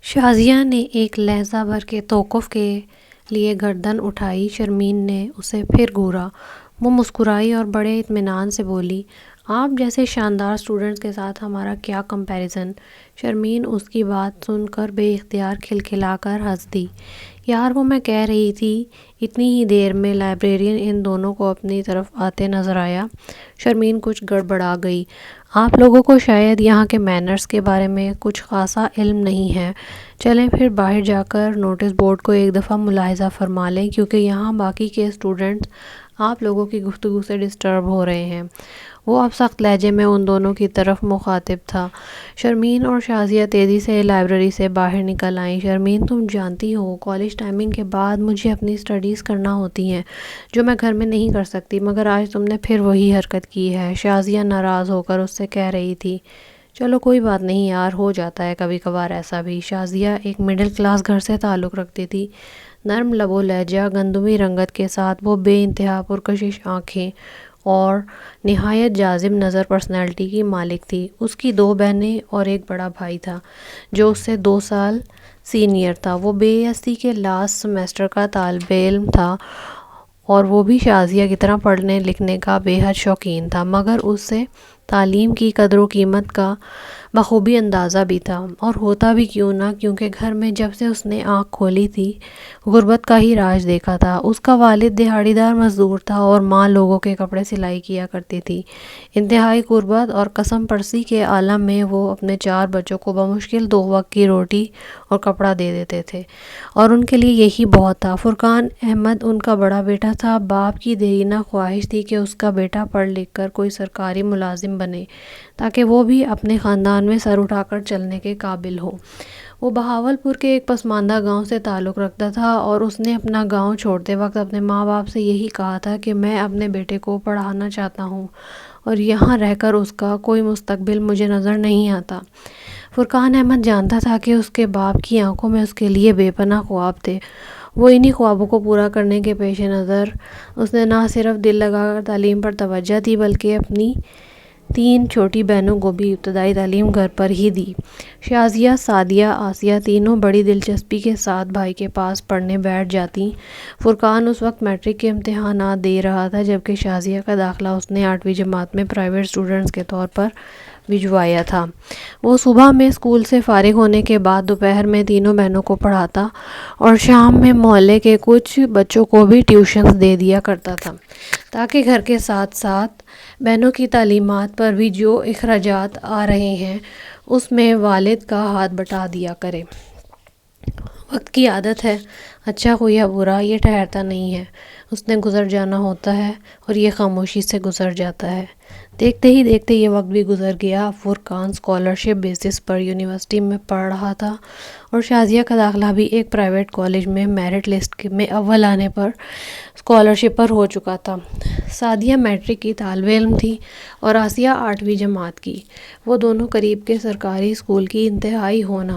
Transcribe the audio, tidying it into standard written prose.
شازیہ نے ایک لحظہ بھر کے توقف کے لیے گردن اٹھائی۔ شرمین نے اسے پھر گھورا۔ وہ مسکرائی اور بڑے اطمینان سے بولی، آپ جیسے شاندار اسٹوڈنٹس کے ساتھ ہمارا کیا کمپیریزن۔ شرمین اس کی بات سن کر بے اختیار کھلکھلا کر ہنس دی۔ یار وہ میں کہہ رہی تھی۔ اتنی ہی دیر میں لائبریرین ان دونوں کو اپنی طرف آتے نظر آیا۔ شرمین کچھ گڑبڑا گئی۔ آپ لوگوں کو شاید یہاں کے مینرز کے بارے میں کچھ خاصا علم نہیں ہے۔ چلیں پھر باہر جا کر نوٹس بورڈ کو ایک دفعہ ملاحظہ فرما لیں، کیونکہ یہاں باقی کے اسٹوڈنٹس آپ لوگوں کی گفتگو سے ڈسٹرب ہو رہے ہیں۔ وہ اب سخت لہجے میں ان دونوں کی طرف مخاطب تھا۔ شرمین اور شازیہ تیزی سے لائبریری سے باہر نکل آئیں۔ شرمین تم جانتی ہو کالج ٹائمنگ کے بعد مجھے اپنی اسٹڈیز کرنا ہوتی ہیں جو میں گھر میں نہیں کر سکتی، مگر آج تم نے پھر وہی حرکت کی ہے، شازیہ ناراض ہو کر اس سے کہہ رہی تھی۔ چلو کوئی بات نہیں یار، ہو جاتا ہے کبھی کبھار ایسا بھی۔ شازیہ ایک مڈل کلاس گھر سے تعلق رکھتی تھی۔ نرم لب و لہجہ، گندمی رنگت کے ساتھ وہ بے انتہا پرکشش آنکھیں اور نہایت جاذب نظر پرسنالٹی کی مالک تھی۔ اس کی 2 بہنیں اور ایک بڑا بھائی تھا جو اس سے 2 سال سینئر تھا۔ وہ بی ایس سی کے لاسٹ سیمسٹر کا طالب علم تھا اور وہ بھی شازیہ کی طرح پڑھنے لکھنے کا بے حد شوقین تھا، مگر اس سے تعلیم کی قدر و قیمت کا بخوبی اندازہ بھی تھا، اور ہوتا بھی کیوں نہ، کیونکہ گھر میں جب سے اس نے آنکھ کھولی تھی غربت کا ہی راج دیکھا تھا۔ اس کا والد دہاڑی دار مزدور تھا اور ماں لوگوں کے کپڑے سلائی کیا کرتی تھی۔ انتہائی غربت اور قسم پرسی کے عالم میں وہ اپنے 4 بچوں کو بمشکل 2 وقت کی روٹی اور کپڑا دے دیتے تھے، اور ان کے لیے یہی بہت تھا۔ فرقان احمد ان کا بڑا بیٹا تھا۔ باپ کی دیرینہ خواہش تھی کہ اس کا بیٹا پڑھ لکھ کر کوئی سرکاری ملازم بنے تاکہ وہ بھی اپنے خاندان میں سر اٹھا کر چلنے کے قابل ہو۔ وہ بہاولپور کے ایک پسماندہ گاؤں سے تعلق رکھتا تھا اور اس نے اپنا گاؤں چھوڑتے وقت اپنے ماں باپ سے یہی کہا تھا کہ میں اپنے بیٹے کو پڑھانا چاہتا ہوں اور یہاں رہ کر اس کا کوئی مستقبل مجھے نظر نہیں آتا۔ فرقان احمد جانتا تھا کہ اس کے باپ کی آنکھوں میں اس کے لیے بے پناہ خواب تھے۔ وہ انہی خوابوں کو پورا کرنے کے پیش نظر اس نے نہ صرف دل لگا کر تعلیم پر توجہ دی بلکہ اپنی 3 چھوٹی بہنوں کو بھی ابتدائی تعلیم گھر پر ہی دی۔ شازیہ، سعدیہ، آسیہ تینوں بڑی دلچسپی کے ساتھ بھائی کے پاس پڑھنے بیٹھ جاتیں۔ فرقان اس وقت میٹرک کے امتحانات دے رہا تھا، جبکہ شازیہ کا داخلہ اس نے 8ویں جماعت میں پرائیویٹ اسٹوڈنٹس کے طور پر بھجوایا تھا۔ وہ صبح میں اسکول سے فارغ ہونے کے بعد دوپہر میں تینوں بہنوں کو پڑھاتا اور شام میں محلے کے کچھ بچوں کو بھی ٹیوشنز دے دیا کرتا تھا تاکہ گھر کے ساتھ ساتھ بہنوں کی تعلیمات پر بھی جو اخراجات آ رہے ہیں اس میں والد کا ہاتھ بٹا دیا کرے۔ وقت کی عادت ہے، اچھا ہو یا برا یہ ٹھہرتا نہیں ہے، اس نے گزر جانا ہوتا ہے اور یہ خاموشی سے گزر جاتا ہے۔ دیکھتے ہی دیکھتے یہ وقت بھی گزر گیا۔ فرقان اسکالرشپ بیسس پر یونیورسٹی میں پڑھ رہا تھا اور شازیہ کا داخلہ بھی ایک پرائیویٹ کالج میں میرٹ لسٹ میں اول آنے پر اسکالرشپ پر ہو چکا تھا۔ سعدیہ میٹرک کی طالب علم تھی اور آسیہ 8ویں جماعت کی۔ وہ دونوں قریب کے سرکاری اسکول کی انتہائی ہونہار